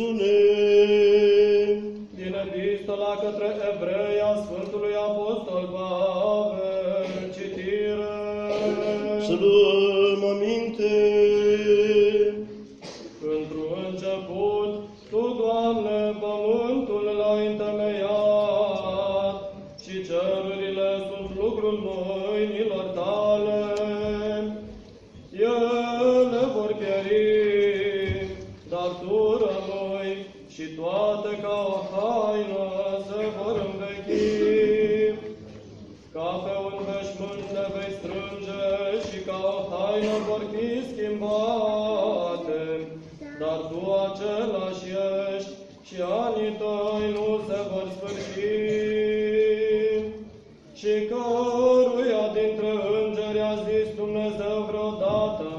înțelepciune. Din Epistola către Evrei a Sfântului Apostol Pavel, citire. Să luăm aminte. Într-un început, Tu, Doamne, pământul l-ai întemeiat și cerurile sunt lucrul mâinilor Tale. Ele vor pieri, dar Tu rămâi și toate ca o haină se vor învechi. Ca pe un veșmânt te vei strânge și ca o haină vor fi schimbate, dar Tu același ești și anii Tăi nu se vor sfârși. Și căruia dintre îngeri a zis Dumnezeu vreodată,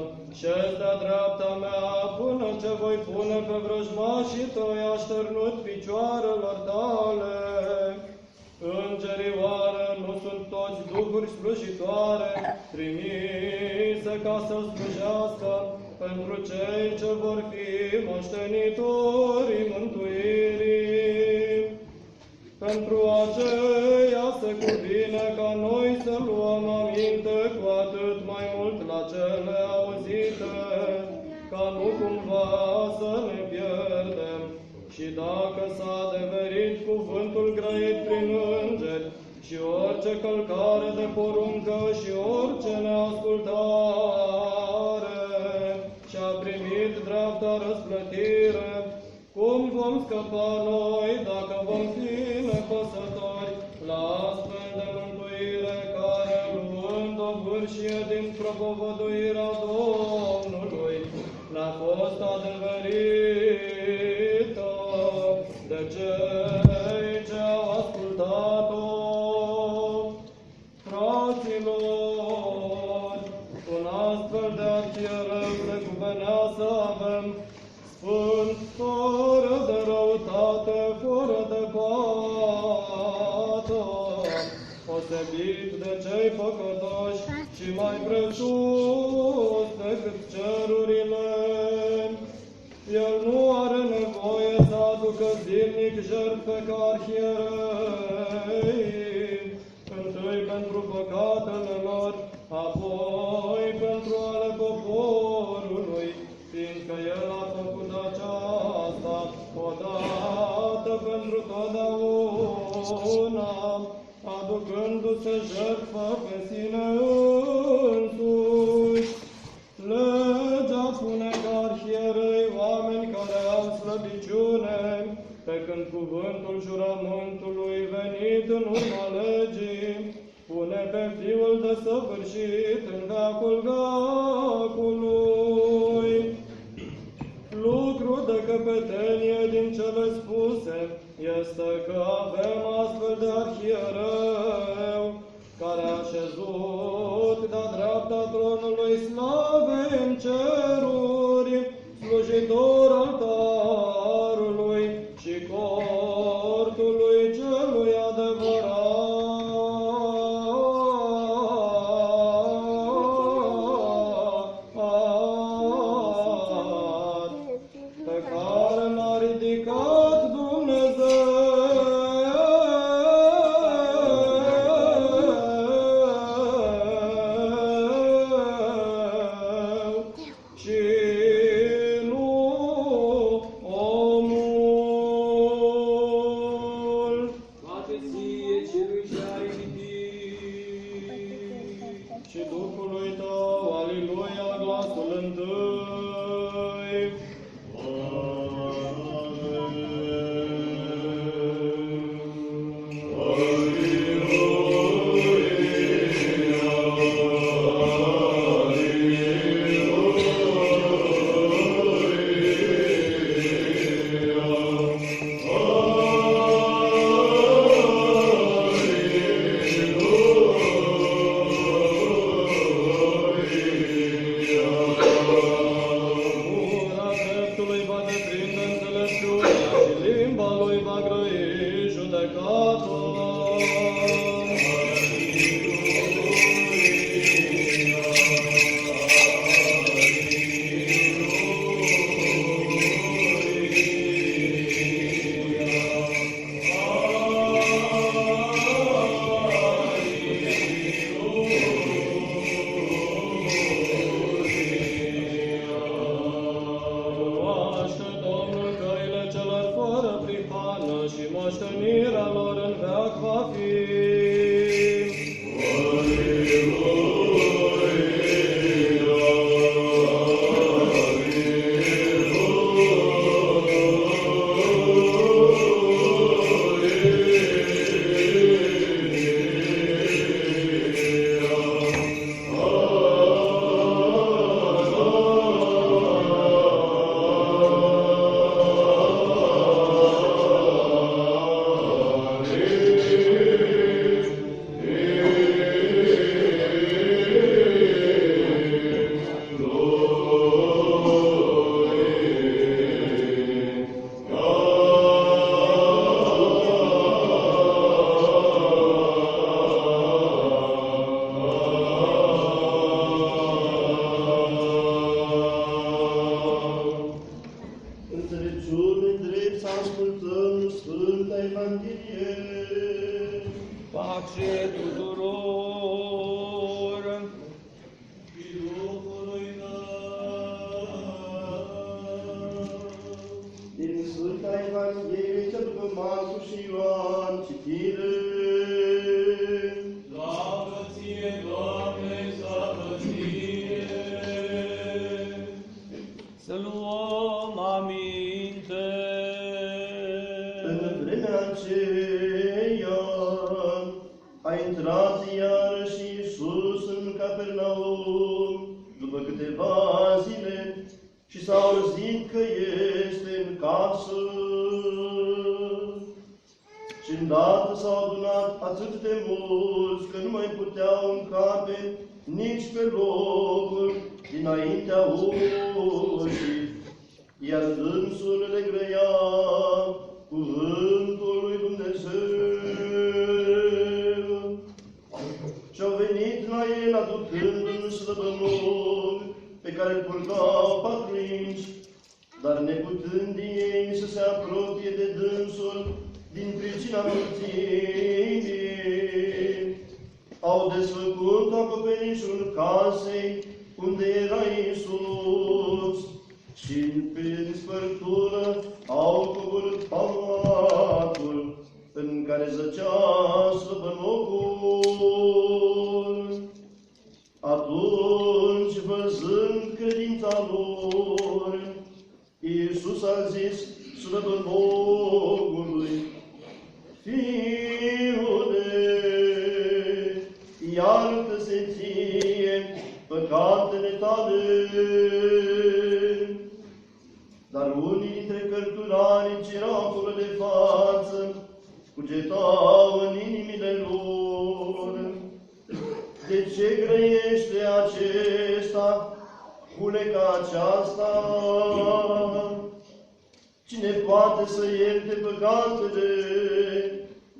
șezi-te-a dreapta mea până ce voi pune pe vrăjmașii Tăi așternut picioarelor Tale. Îngerii oare nu sunt toți duhuri slujitoare, trimise ca să slujească pentru cei ce vor fi moștenitorii mântuirii? Pentru aceea se cuvine ca noi să luăm aminte cu atât mai mult la cele auzite, ca nu cumva să ne pierdem. Și dacă s-a adeverit cuvântul grăit prin îngeri, și orice călcare de poruncă și orice neascultare și-a primit dreapta răsplătire, cum vom scăpa noi dacă vom fi nepăsători la astfel de mântuire care, luând o vârșie din propovăduirea Domnului, ne-a fost adeverită de cei ce au ascultat-o? Fraților, un astfel de arhiereu ne cuvenea să avem sfânt, fără de răutate, fără de pată, osebit de cei păcătoși și mai presus decât cerurile. El nu are nevoie să aducă zilnic jertfe ca arhierei, întâi pentru păcatele lor, apoi pentru ale poporului, fiindcă El a făcut aceasta odată pentru totdeauna, aducându-se jertfă pe sine însuși. Legea pune ca arhierei oameni care au slăbiciune, pe când cuvântul jurământului venit în urma legii pune pe Fiul desăvârșit în veacul veacului. Lucru de căpetenie din cele spuse este că avem astfel de arhiereu, care a șezut de-a dreapta tronului slavei în ceruri, slujitor altarului și cortului celui adevărat, pe care l-a ridicat Dumnezeu. Și nu moștenirea lor în veac va fi. Înțelepciune drept să ascultăm Sfânta Evanghelie. Pace tuturor! Și Duhului tău. Din Sfânta Evanghelie cea după Marcu și Ioan, citire. Slavă ție, Doamne, slavă ție! Să luăm aminte. În vremea aceea a intrat iarăși Iisus în Capernaum după câteva zile și s-a auzit că este în casă. Și îndată s-au adunat atât de mulți că nu mai puteau încape nici pe locuri dinaintea ușii, iar dânsul le grăia cuvântul lui Dumnezeu. Și-au venit la el aducând un slăbănoc pe care îl purtau 4 inci, dar neputând ei să se apropie de dânsul din pricina mulțimii, au desfăcut acoperișul casei unde era Iisus și pe spărtură au coborât palatul în care zăcea slăbănocul. Atunci, văzând credința lor, Iisus a zis slăbănocului: Fiule, iartă-se ție păcatele tale. Dar unii dintre cărturarii ce erau acolo de față cugetau în inimile lor: de ce grăiește acesta culeca aceasta? Cine poate să ierte păcatele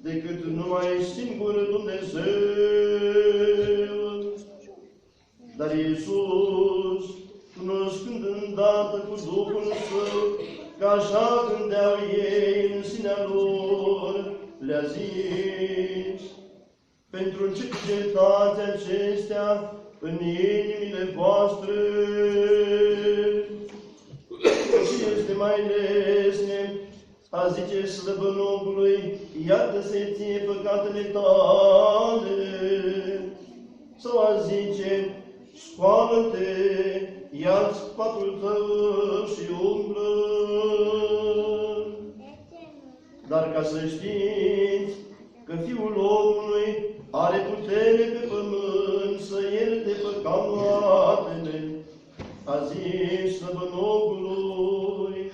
decât numai singur Dumnezeu? Dar Iisus, cunoscând îndată cu Duhul Său că așa gândeau ei în sinea lor, le-a zis: pentru ce cugetați acestea în inimile voastre? Și este mai lesne a zice slăbănocului: iartă-se ție păcatele tale, sau a zice: scoală-te, ia-ți patul tău și umblă. Dar ca să știți că Fiul omului are putere pe pământ să ierte păcatele, a zis slăbănocului: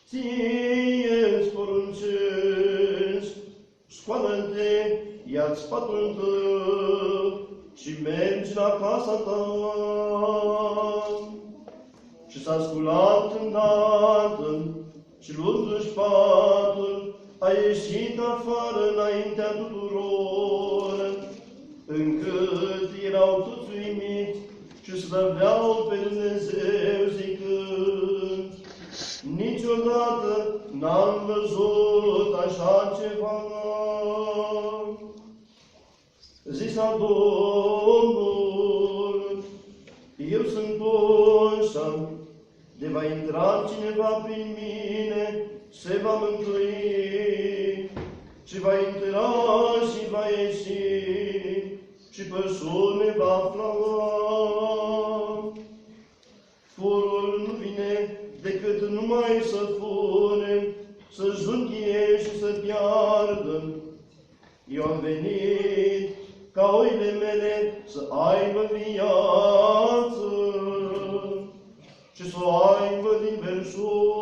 ție-ți poruncesc, scoală-te, ia-ți patul tău și mergi la casa ta. Și s-a sculat îndată și luându-și patul, a ieșit afară înaintea tuturor, încât erau toți uimiți și slăveau pe Dumnezeu zicând: niciodată n-am văzut așa ceva. Zisa Domnul: eu sunt ușa, de va intra cineva prin mine, se va mântui și va intra și va ieși, și pășune va flaua. Furul nu vine decât numai să fure, să junghie și să piardă. Eu am venit ca oile mele să aibă viață și să o aibă din belșug.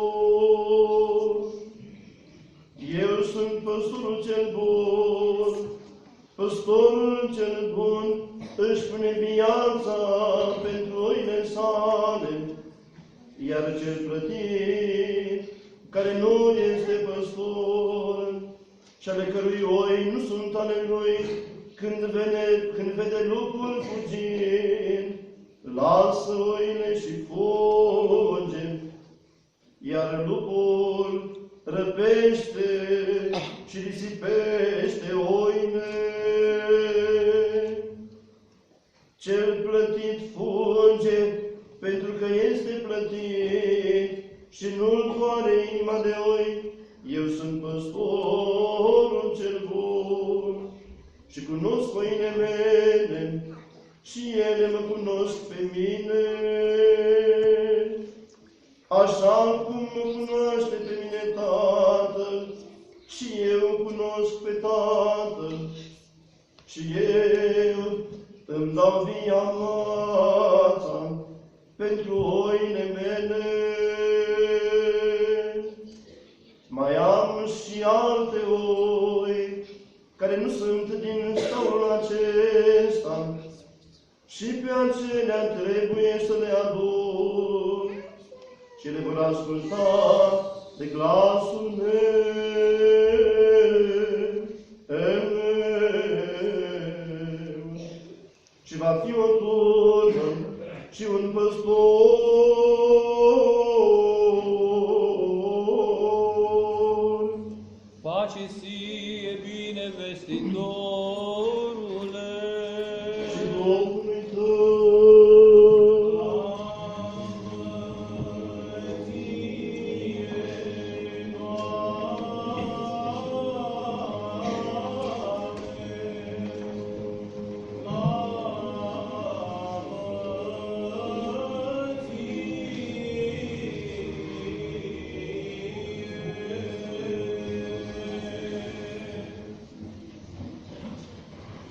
Eu sunt păstorul cel bun, păstorul cel bun își pune viața pentru oile sale, iar cel plătit, care nu este păstor, și ale cărui oi nu sunt ale lui, când vede lupul fugind, lasă oile și fuge, iar lupul răpește și risipește oile. Cel plătit fuge pentru că este plătit și nu-l doare inima de oi. Eu sunt păstorul cel bun și cunosc oile mele și ele mă cunosc pe mine. Așa cum mă cunoaște pe mine Tatăl și eu cunosc pe Tatăl și eu îmi dau viața pentru oile mele. Mai am și alte oi care nu sunt din staul acesta și pe acelea trebuie să le aduc și le vor asculta de glasul meu. Și va fi o turnă și un păstor. Pace ție, binevestitorule, Și Domnului tău.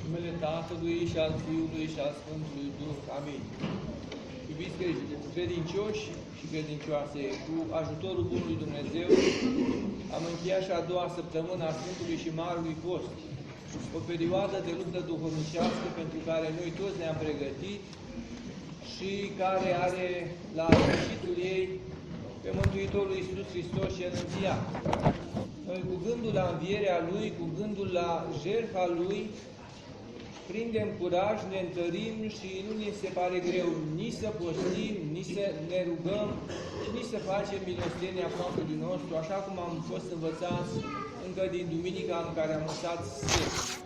numele Tatălui și al Fiului și al Sfântului Duh. Amin. Iubiți credincioși și credincioase, cu ajutorul Bunului Dumnezeu, am încheiat și a doua săptămână a Sfântului și Marului Post, o perioadă de luptă duhovnicească pentru care noi toți ne-am pregătit și care are la sfârșitul ei pe Mântuitorul Iisus Hristos cel înviat. Noi, cu gândul la învierea Lui, cu gândul la jertfa Lui, prindem curaj, ne întărim și nu ne se pare greu nici să postim, nici să ne rugăm și nici să facem milostenia aproapelui nostru, așa cum am fost învățați încă din duminica în care am lăsat sfânt.